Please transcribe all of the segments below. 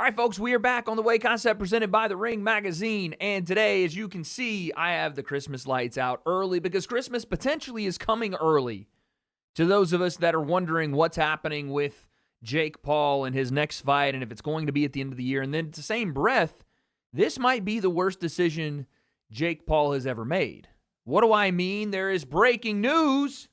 All right, folks, we are back on the Way Concept presented by The Ring Magazine. And today, as you can see, I have the Christmas lights out early because Christmas potentially is coming early. To those of us that are wondering what's happening with Jake Paul and his next fight and if it's going to be at the end of the year. And then, to the same breath, this might be the worst decision Jake Paul has ever made. What do I mean? There is breaking news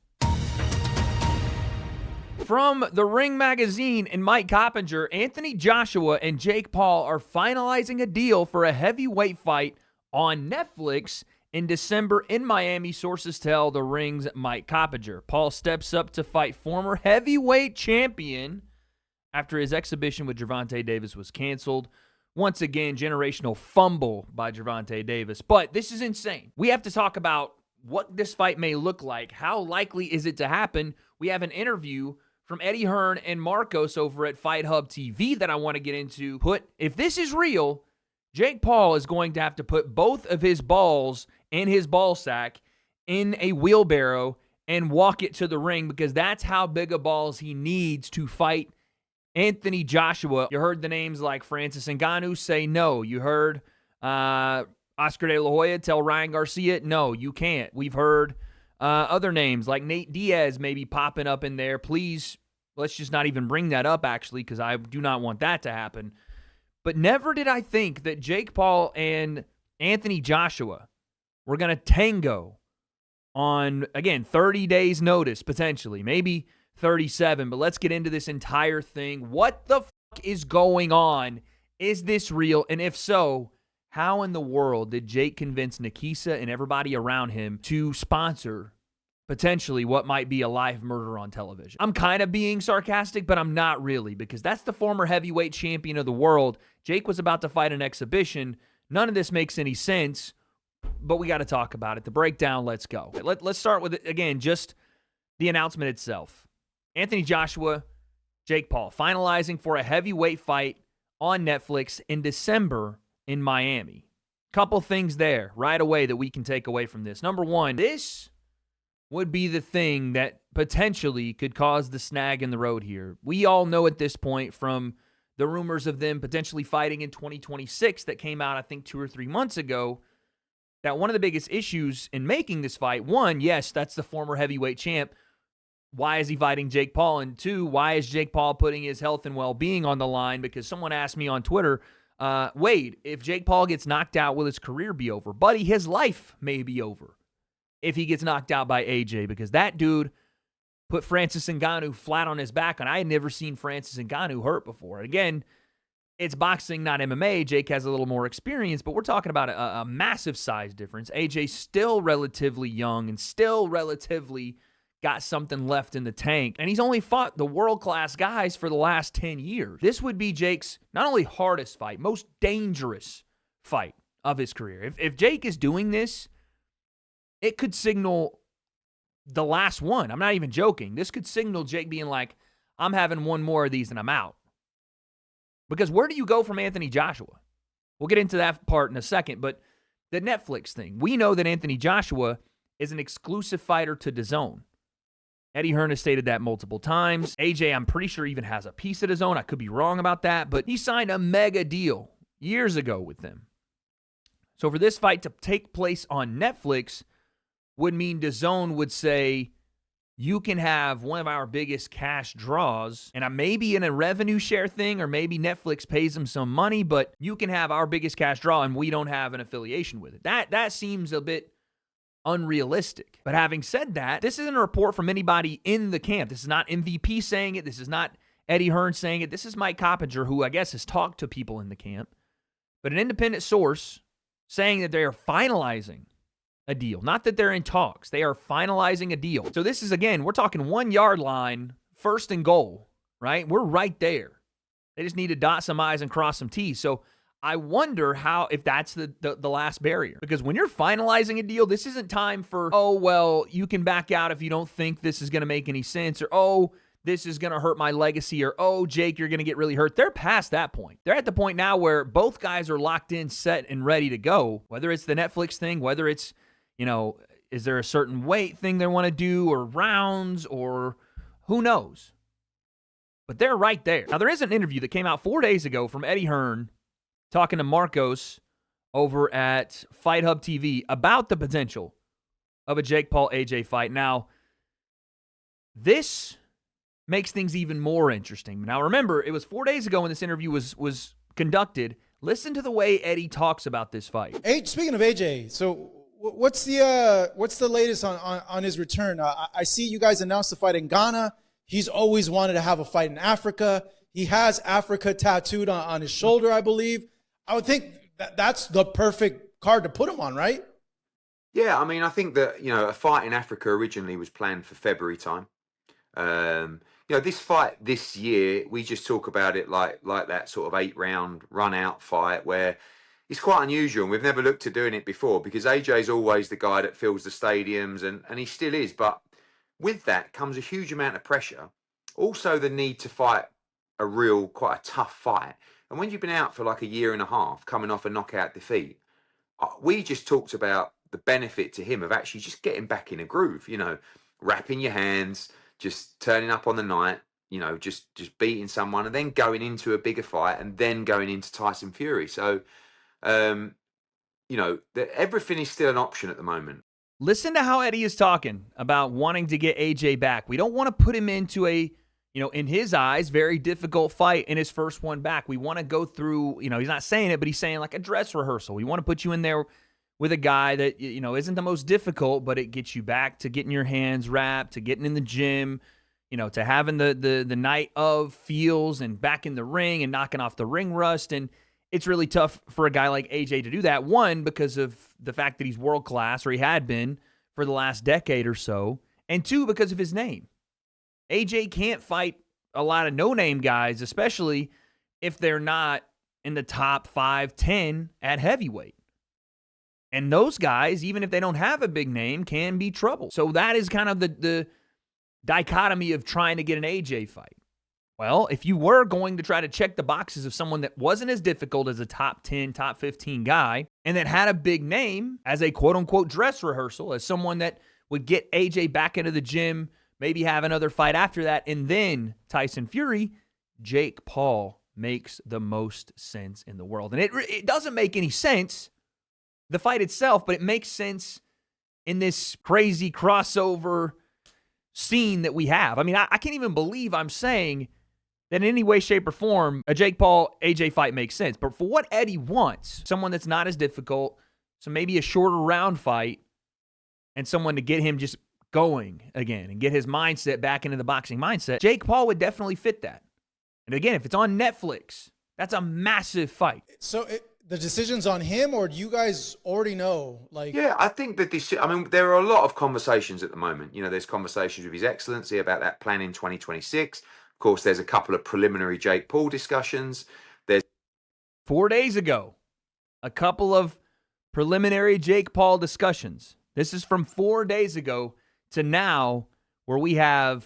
from The Ring Magazine and Mike Coppinger. Anthony Joshua and Jake Paul are finalizing a deal for a heavyweight fight on Netflix in December in Miami, sources tell The Ring's Mike Coppinger. Paul steps up to fight former heavyweight champion after his exhibition with Gervonta Davis was canceled. Once again, generational fumble by Gervonta Davis. But this is insane. We have to talk about what this fight may look like. How likely is it to happen? We have an interview from Eddie Hearn and Marcos over at Fight Hub TV that I want to get into. If this is real, Jake Paul is going to have to put both of his balls and his ball sack in a wheelbarrow and walk it to the ring because that's how big of balls he needs to fight Anthony Joshua. You heard the names like Francis Ngannou say no. You heard Oscar De La Hoya tell Ryan Garcia, no, you can't. We've heard other names like Nate Diaz maybe popping up in there. Please, let's just not even bring that up, actually, because I do not want that to happen. But never did I think that Jake Paul and Anthony Joshua were going to tango on, again, 30 days notice, potentially. Maybe 37, but let's get into this entire thing. What the fuck is going on? Is this real? And if so, how in the world did Jake convince Nikisa and everybody around him to sponsor potentially what might be a live murder on television? I'm kind of being sarcastic, but I'm not really, because that's the former heavyweight champion of the world. Jake was about to fight an exhibition. None of this makes any sense, but we got to talk about it. The breakdown, let's go. Let's start with, again, just the announcement itself. Anthony Joshua, Jake Paul, finalizing for a heavyweight fight on Netflix in December in Miami. Couple things there right away that we can take away from this. Number one, this would be the thing that potentially could cause the snag in the road here. We all know at this point from the rumors of them potentially fighting in 2026 that came out, I think, 2 or 3 months ago, that one of the biggest issues in making this fight, one, yes, that's the former heavyweight champ. Why is he fighting Jake Paul? And two, why is Jake Paul putting his health and well-being on the line? Because someone asked me on Twitter, Wade, if Jake Paul gets knocked out, will his career be over? Buddy, his life may be over if he gets knocked out by AJ, because that dude put Francis Ngannou flat on his back, and I had never seen Francis Ngannou hurt before. Again, it's boxing, not MMA. Jake has a little more experience, but we're talking about a massive size difference. AJ's still relatively young and still relatively got something left in the tank, and he's only fought the world-class guys for the last 10 years. This would be Jake's not only hardest fight, most dangerous fight of his career. If Jake is doing this, it could signal the last one. I'm not even joking. This could signal Jake being like, I'm having one more of these and I'm out. Because where do you go from Anthony Joshua? We'll get into that part in a second, but the Netflix thing. We know that Anthony Joshua is an exclusive fighter to DAZN. Eddie Hearn has stated that multiple times. AJ, I'm pretty sure, even has a piece of DAZN. I could be wrong about that, but he signed a mega deal years ago with them. So for this fight to take place on Netflix would mean DAZN would say, you can have one of our biggest cash draws, and I may be in a revenue share thing, or maybe Netflix pays them some money, but you can have our biggest cash draw, and we don't have an affiliation with it. That seems a bit unrealistic. But having said that, this isn't a report from anybody in the camp. This is not MVP saying it. This is not Eddie Hearn saying it. This is Mike Coppinger, who I guess has talked to people in the camp. But an independent source saying that they are finalizing a deal. Not that they're in talks. They are finalizing a deal. So this is, again, we're talking 1 yard line, first and goal, right? We're right there. They just need to dot some I's and cross some T's. So I wonder if that's the last barrier. Because when you're finalizing a deal, this isn't time for, oh, well, you can back out if you don't think this is going to make any sense, or, oh, this is going to hurt my legacy, or, oh, Jake, you're going to get really hurt. They're past that point. They're at the point now where both guys are locked in, set, and ready to go. Whether it's the Netflix thing, whether it's, is there a certain weight thing they want to do, or rounds, or who knows? But they're right there. Now, there is an interview that came out 4 days ago from Eddie Hearn talking to Marcos over at Fight Hub TV about the potential of a Jake Paul-AJ fight. Now, this makes things even more interesting. Now, remember, it was 4 days ago when this interview was conducted. Listen to the way Eddie talks about this fight. Speaking of AJ, so what's the latest on his return? I see you guys announced the fight in Ghana. He's always wanted to have a fight in Africa. He has Africa tattooed on his shoulder, I believe. I would think that's the perfect card to put him on, right? Yeah, I mean, I think that, a fight in Africa originally was planned for February time. This fight this year, we just talk about it like that sort of 8-round run-out fight where it's quite unusual, and we've never looked at doing it before because AJ's always the guy that fills the stadiums, and he still is. But with that comes a huge amount of pressure. Also, the need to fight quite a tough fight. And when you've been out for like a year and a half, coming off a knockout defeat, we just talked about the benefit to him of actually just getting back in a groove, wrapping your hands, just turning up on the night, just beating someone and then going into a bigger fight and then going into Tyson Fury. So, everything is still an option at the moment. Listen to how Eddie is talking about wanting to get AJ back. We don't want to put him into a, in his eyes, very difficult fight in his first one back. We want to go through, he's not saying it, but he's saying like a dress rehearsal. We want to put you in there with a guy that, isn't the most difficult, but it gets you back to getting your hands wrapped, to getting in the gym, to having the night of feels and back in the ring and knocking off the ring rust. And it's really tough for a guy like AJ to do that. One, because of the fact that he's world class, or he had been for the last decade or so. And two, because of his name. AJ can't fight a lot of no-name guys, especially if they're not in the top 5, 10 at heavyweight. And those guys, even if they don't have a big name, can be trouble. So that is kind of the dichotomy of trying to get an AJ fight. Well, if you were going to try to check the boxes of someone that wasn't as difficult as a top 10, top 15 guy, and that had a big name as a quote-unquote dress rehearsal, as someone that would get AJ back into the gym, maybe have another fight after that, and then Tyson Fury, Jake Paul makes the most sense in the world. And it doesn't make any sense, the fight itself, but it makes sense in this crazy crossover scene that we have. I mean, I can't even believe I'm saying that in any way, shape, or form, a Jake Paul-AJ fight makes sense. But for what Eddie wants, someone that's not as difficult, so maybe a shorter round fight, and someone to get him just going again and get his mindset back into the boxing mindset, Jake Paul would definitely fit that. And again, if it's on Netflix, that's a massive fight. So the decision's on him, or do you guys already know? Yeah, I think that there are a lot of conversations at the moment. There's conversations with His Excellency about that plan in 2026. Of course, there's a couple of preliminary Jake Paul discussions. 4 days ago, a couple of preliminary Jake Paul discussions. This is from 4 days ago to now, where we have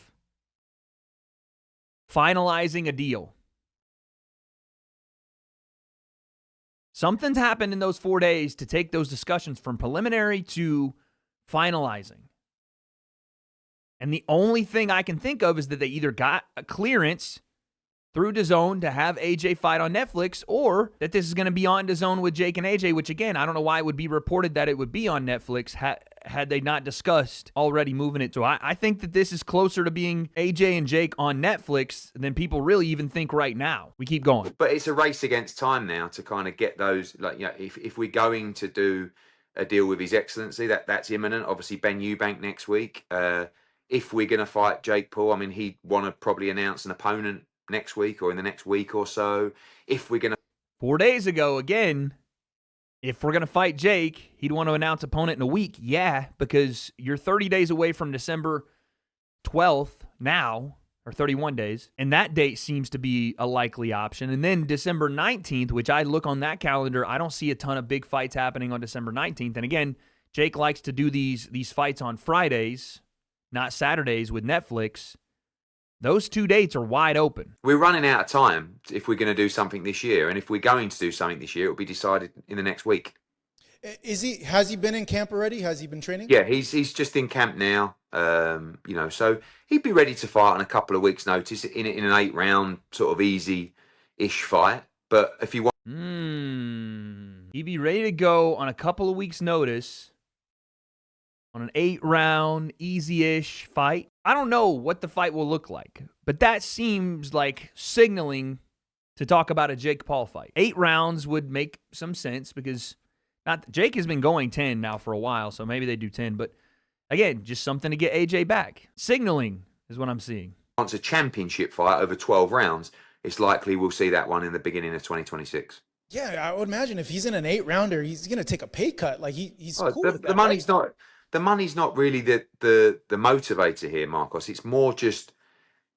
finalizing a deal. Something's happened in those 4 days to take those discussions from preliminary to finalizing. And the only thing I can think of is that they either got a clearance through DAZN to have AJ fight on Netflix, or that this is going to be on DAZN with Jake and AJ, which again, I don't know why it would be reported that it would be on Netflix had they not discussed already moving it to. I think that this is closer to being AJ and Jake on Netflix than people really even think right now. We keep going. But it's a race against time now to kind of get those, if we're going to do a deal with His Excellency, that's imminent. Obviously, Ben Eubank next week. If we're going to fight Jake Paul, I mean, he'd want to probably announce an opponent next week or in the next week or so. If we're going to... 4 days ago, again, if we're going to fight Jake, he'd want to announce opponent in a week. Yeah, because you're 30 days away from December 12th now, or 31 days, and that date seems to be a likely option. And then December 19th, which I look on that calendar, I don't see a ton of big fights happening on December 19th. And again, Jake likes to do these fights on Fridays, not Saturdays with Netflix. Those 2 dates are wide open. We're running out of time if we're going to do something this year. And if we're going to do something this year, it'll be decided in the next week. Has he been in camp already? Has he been training? Yeah, he's just in camp now. So he'd be ready to fight on a couple of weeks' notice in an 8-round sort of easy-ish fight. But if you want, he'd be ready to go on a couple of weeks' notice on an 8-round easy-ish fight. I don't know what the fight will look like, but that seems like signaling to talk about a Jake Paul fight. 8 rounds would make some sense because Jake has been going 10 now for a while, so maybe they do 10. But again, just something to get AJ back. Signaling is what I'm seeing. Wants a championship fight over 12 rounds, it's likely we'll see that one in the beginning of 2026. Yeah, I would imagine if he's in an 8-rounder, he's going to take a pay cut. Like he's cool with that, the money's not. The money's not really the motivator here, Marcos. It's more just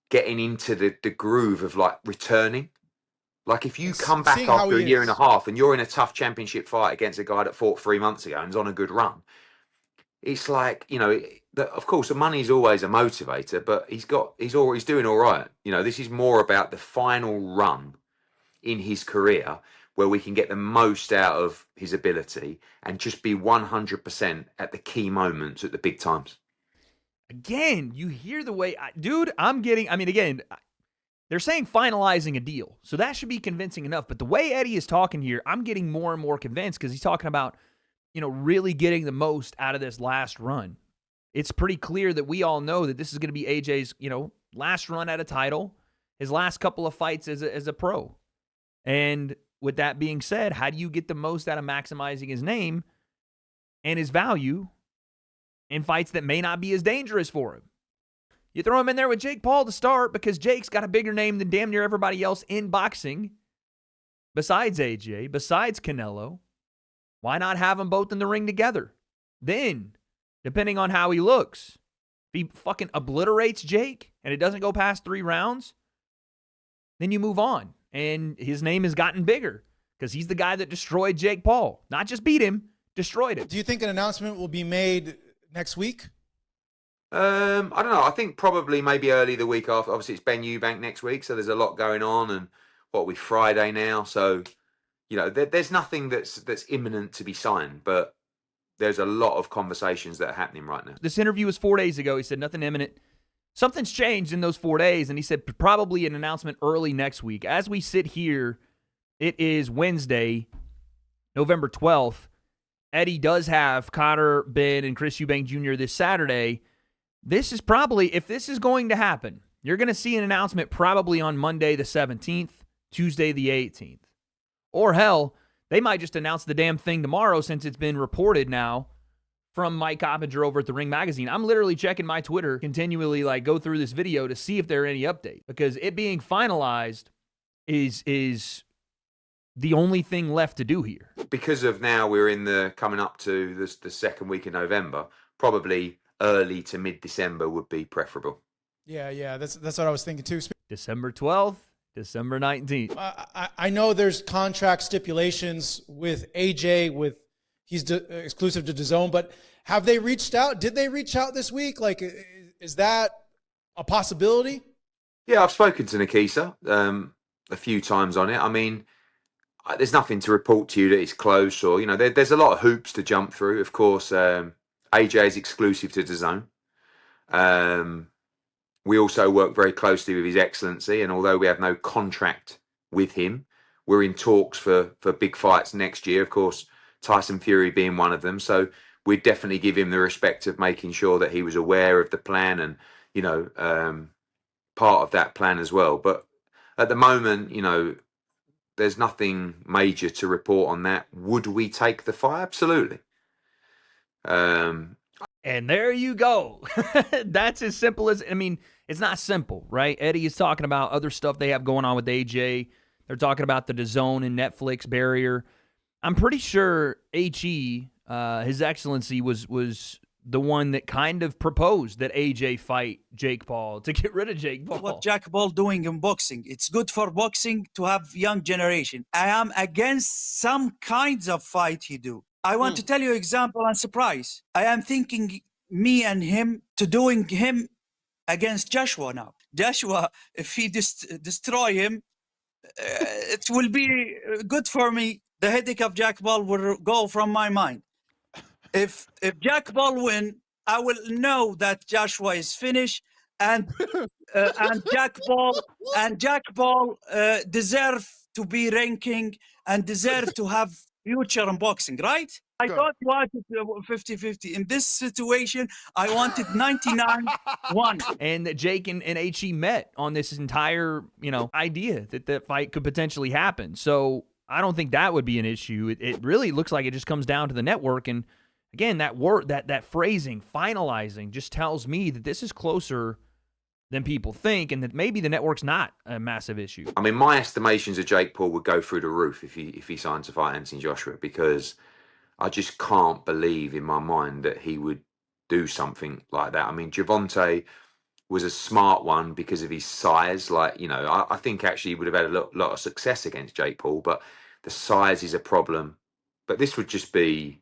getting into the groove of like returning. Like if you come back after a year and a half and you're in a tough championship fight against a guy that fought 3 months ago and is on a good run, it's like, of course the money's always a motivator, but he's doing all right. This is more about the final run in his career where we can get the most out of his ability and just be 100% at the key moments at the big times. Again, you hear the way, again, they're saying finalizing a deal. So that should be convincing enough. But the way Eddie is talking here, I'm getting more and more convinced because he's talking about, really getting the most out of this last run. It's pretty clear that we all know that this is going to be AJ's, last run at a title, his last couple of fights as a pro. And with that being said, how do you get the most out of maximizing his name and his value in fights that may not be as dangerous for him? You throw him in there with Jake Paul to start because Jake's got a bigger name than damn near everybody else in boxing besides AJ, besides Canelo. Why not have them both in the ring together? Then, depending on how he looks, if he fucking obliterates Jake and it doesn't go past 3 rounds, then you move on. And his name has gotten bigger because he's the guy that destroyed Jake Paul. Not just beat him, destroyed him. Do you think an announcement will be made next week? I don't know. I think probably maybe early the week after. Obviously, it's Ben Eubank next week, so there's a lot going on. And we Friday now, so there's nothing that's imminent to be signed, but there's a lot of conversations that are happening right now. This interview was 4 days ago. He said nothing imminent. Something's changed in those 4 days, and he said probably an announcement early next week. As we sit here, it is Wednesday, November 12th. Eddie does have Conor Benn and Chris Eubank Jr. this Saturday. This is probably, if this is going to happen, you're going to see an announcement probably on Monday the 17th, Tuesday the 18th. Or hell, they might just announce the damn thing tomorrow since it's been reported now from Mike Coppinger over at the Ring Magazine. I'm literally checking my Twitter continually, go through this video to see if there are any updates, because it being finalized is the only thing left to do here. Because of now we're coming up to the second week of November, probably early to mid-December would be preferable. Yeah, that's what I was thinking too. December 12th, December 19th. I know there's contract stipulations with AJ, he's exclusive to DAZN, but have they reached out? Did they reach out this week? Is that a possibility? Yeah, I've spoken to Nikisa a few times on it. I mean, there's nothing to report to you that it's close or, there's a lot of hoops to jump through. Of course, AJ is exclusive to DAZN. We also work very closely with His Excellency, and although we have no contract with him, we're in talks for big fights next year. Of course, Tyson Fury being one of them. So we'd definitely give him the respect of making sure that he was aware of the plan and, part of that plan as well. But at the moment, there's nothing major to report on that. Would we take the fight? Absolutely. And there you go. That's as simple as, it's not simple, right? Eddie is talking about other stuff they have going on with AJ. They're talking about the DAZN and Netflix barrier. I'm pretty sure HE, His Excellency, was the one that kind of proposed that AJ fight Jake Paul to get rid of Jake Paul. What Jake Paul doing in boxing? It's good for boxing to have young generation. I am against some kinds of fight he do. I want to tell you example and surprise. I am thinking me and him to doing him against Joshua now. Joshua, if he destroy him, it will be good for me. The headache of Jack Paul will go from my mind. If Jack Paul win, I will know that Joshua is finished, and Jack Paul deserve to be ranking and deserve to have future in boxing, right? I don't want it 50-50. In this situation, I wanted 99-1. And Jake and HE met on this entire, idea that that fight could potentially happen. So I don't think that would be an issue. It really looks like it just comes down to the network. And again, that word, that phrasing, finalizing, just tells me that this is closer than people think, and that maybe the network's not a massive issue. I mean, my estimations of Jake Paul would go through the roof if he signed to fight Anthony Joshua, because I just can't believe in my mind that he would do something like that. I mean, Gervonta was a smart one because of his size. Like, I think actually he would have had a lot of success against Jake Paul, but the size is a problem. But this would just be,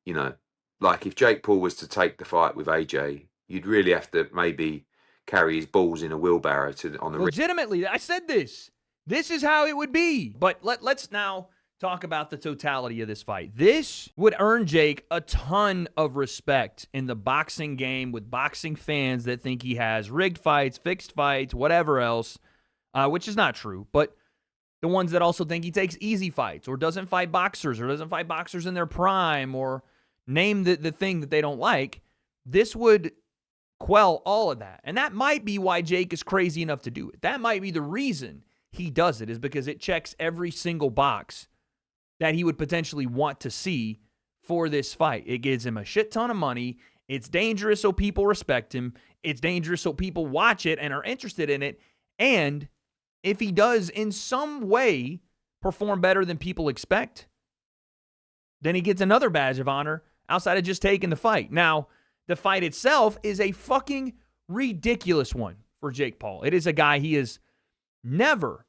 like if Jake Paul was to take the fight with AJ, you'd really have to maybe carry his balls in a wheelbarrow on the ring. Legitimately, I said this. This is how it would be. But let's now talk about the totality of this fight. This would earn Jake a ton of respect in the boxing game with boxing fans that think he has rigged fights, fixed fights, whatever else, which is not true. But the ones that also think he takes easy fights or doesn't fight boxers in their prime, or name the thing that they don't like, this would quell all of that. And that might be why Jake is crazy enough to do it. That might be the reason he does it, is because it checks every single box that he would potentially want to see for this fight. It gives him a shit ton of money. It's dangerous so people respect him. It's dangerous so people watch it and are interested in it. And if he does in some way perform better than people expect, then he gets another badge of honor outside of just taking the fight. Now, the fight itself is a fucking ridiculous one for Jake Paul. It is a guy he has never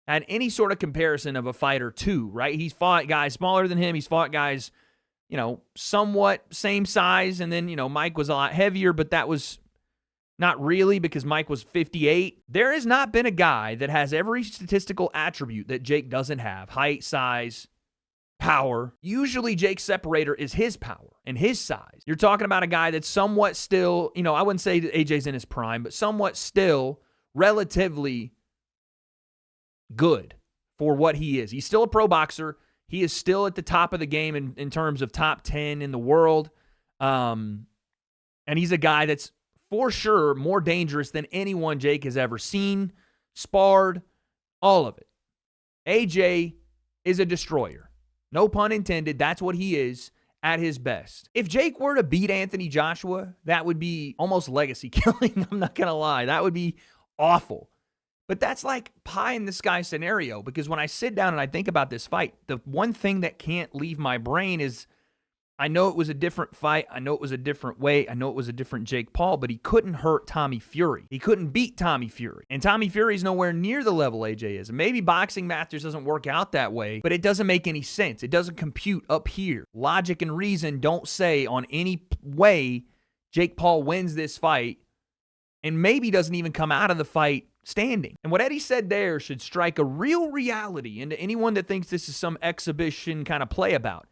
had any sort of comparison of a fighter to, right? He's fought guys smaller than him. He's fought guys, somewhat same size. And then, Mike was a lot heavier, but that was not really, because Mike was 58. There has not been a guy that has every statistical attribute that Jake doesn't have: height, size, power. Usually Jake's separator is his power and his size. You're talking about a guy that's somewhat still, I wouldn't say that AJ's in his prime, but somewhat still relatively good for what he is. He's still a pro boxer. He is still at the top of the game in terms of top 10 in the world. And he's a guy that's for sure more dangerous than anyone Jake has ever seen, sparred, all of it. AJ is a destroyer. No pun intended. That's what he is at his best. If Jake were to beat Anthony Joshua, that would be almost legacy killing. I'm not going to lie. That would be awful. But that's like pie in the sky scenario, because when I sit down and I think about this fight, the one thing that can't leave my brain is, I know it was a different fight. I know it was a different way. I know it was a different Jake Paul, but he couldn't hurt Tommy Fury. He couldn't beat Tommy Fury. And Tommy Fury's nowhere near the level AJ is. And maybe Boxing Masters doesn't work out that way, but it doesn't make any sense. It doesn't compute up here. Logic and reason don't say on any way Jake Paul wins this fight, and maybe doesn't even come out of the fight standing. And what Eddie said there should strike a real reality into anyone that thinks this is some exhibition kind of play about.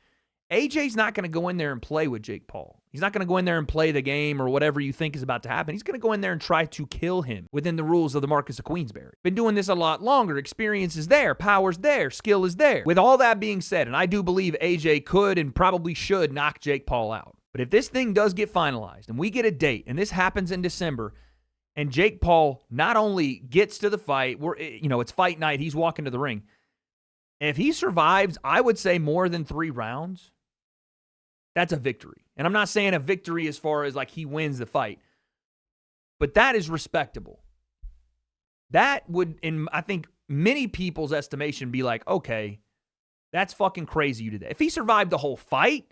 AJ's not going to go in there and play with Jake Paul. He's not going to go in there and play the game or whatever you think is about to happen. He's going to go in there and try to kill him within the rules of the Marcus of Queensberry. Been doing this a lot longer. Experience is there. Power's there. Skill is there. With all that being said, and I do believe AJ could and probably should knock Jake Paul out. But if this thing does get finalized and we get a date, and this happens in December, and Jake Paul not only gets to the fight, it's fight night, he's walking to the ring. If he survives, I would say more than 3 rounds, that's a victory. And I'm not saying a victory as far as like he wins the fight, but that is respectable. That would, in I think many people's estimation, be like, okay, that's fucking crazy you did that. If he survived the whole fight,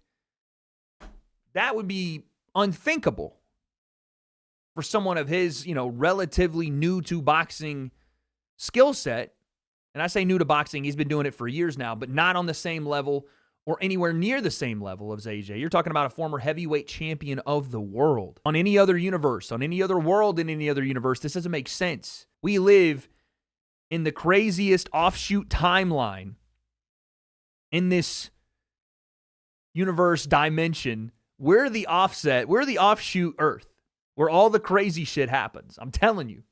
that would be unthinkable for someone of his, relatively new to boxing skill set. And I say new to boxing, he's been doing it for years now, but not on the same level or anywhere near the same level as AJ. You're talking about a former heavyweight champion of the world. On any other universe, on any other world, in any other universe, this doesn't make sense. We live in the craziest offshoot timeline in this universe dimension. We're the offset. We're the offshoot Earth where all the crazy shit happens. I'm telling you.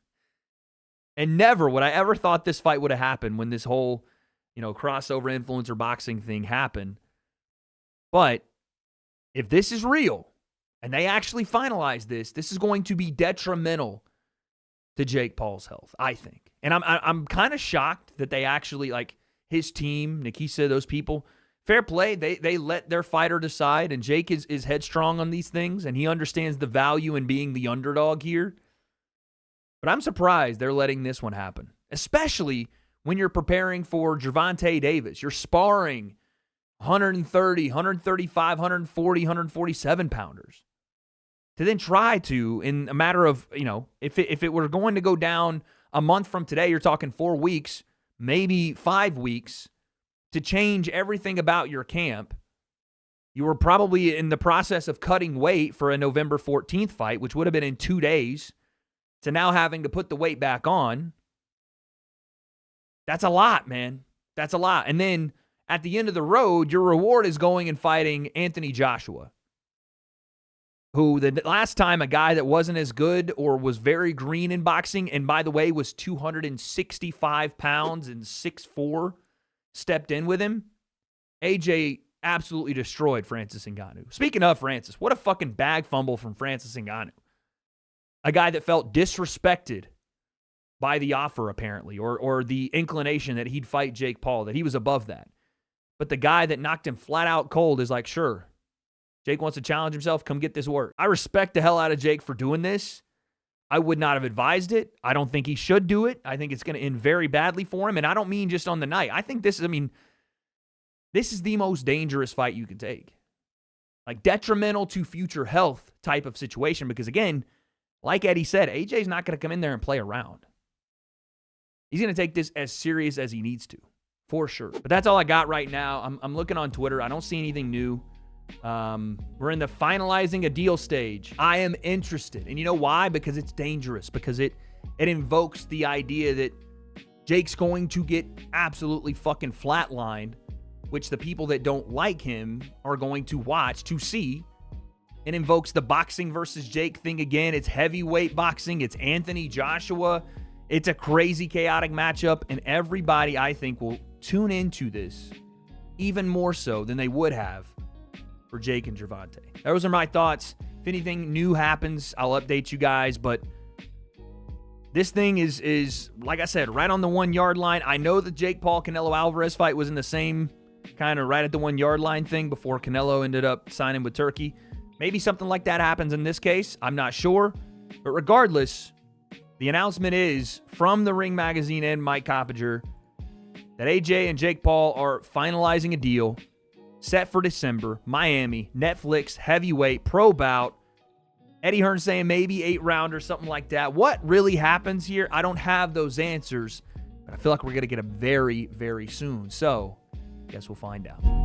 And never would I ever thought this fight would have happened when this whole, crossover influencer boxing thing happened. But if this is real and they actually finalize this is going to be detrimental to Jake Paul's health, I think. And I'm kind of shocked that they actually, like, his team, Nikisa, those people, fair play, they let their fighter decide, and Jake is headstrong on these things, and he understands the value in being the underdog here. But I'm surprised they're letting this one happen, especially when you're preparing for Gervonta Davis. You're sparring 130, 135, 140, 147 pounders. To then try to, in a matter of, if it were going to go down a month from today, you're talking 4 weeks, maybe 5 weeks, to change everything about your camp. You were probably in the process of cutting weight for a November 14th fight, which would have been in 2 days, to now having to put the weight back on. That's a lot, man. That's a lot. And then at the end of the road, your reward is going and fighting Anthony Joshua, who the last time a guy that wasn't as good or was very green in boxing, and by the way, was 265 pounds and 6'4", stepped in with him, AJ absolutely destroyed Francis Ngannou. Speaking of Francis, what a fucking bag fumble from Francis Ngannou. A guy that felt disrespected by the offer, apparently, or the inclination that he'd fight Jake Paul, that he was above that. But the guy that knocked him flat out cold is like, sure, Jake wants to challenge himself, come get this work. I respect the hell out of Jake for doing this. I would not have advised it. I don't think he should do it. I think it's going to end very badly for him. And I don't mean just on the night. I think this is the most dangerous fight you can take. Like, detrimental to future health type of situation. Because again, like Eddie said, AJ's not going to come in there and play around. He's going to take this as serious as he needs to, for sure. But that's all I got right now. I'm looking on Twitter. I don't see anything new. We're in the finalizing a deal stage. I am interested. And you know why? Because it's dangerous. Because it invokes the idea that Jake's going to get absolutely fucking flatlined, which the people that don't like him are going to watch to see. It invokes the boxing versus Jake thing again. It's heavyweight boxing. It's Anthony Joshua. It's a crazy, chaotic matchup. And everybody, I think, will tune into this even more so than they would have for Jake and Gervonta. Those are my thoughts. If anything new happens, I'll update you guys. But this thing is like I said, right on the 1 yard line. I know the Jake Paul Canelo Alvarez fight was in the same kind of right at the 1 yard line thing before Canelo ended up signing with Turkey. Maybe something like that happens in this case. I'm not sure. But regardless, the announcement is from the Ring Magazine and Mike Coppinger that AJ and Jake Paul are finalizing a deal set for December, Miami, Netflix, heavyweight, pro bout. Eddie Hearn saying maybe 8-round or something like that. What really happens here? I don't have those answers, but I feel like we're going to get them very, very soon. So, I guess we'll find out.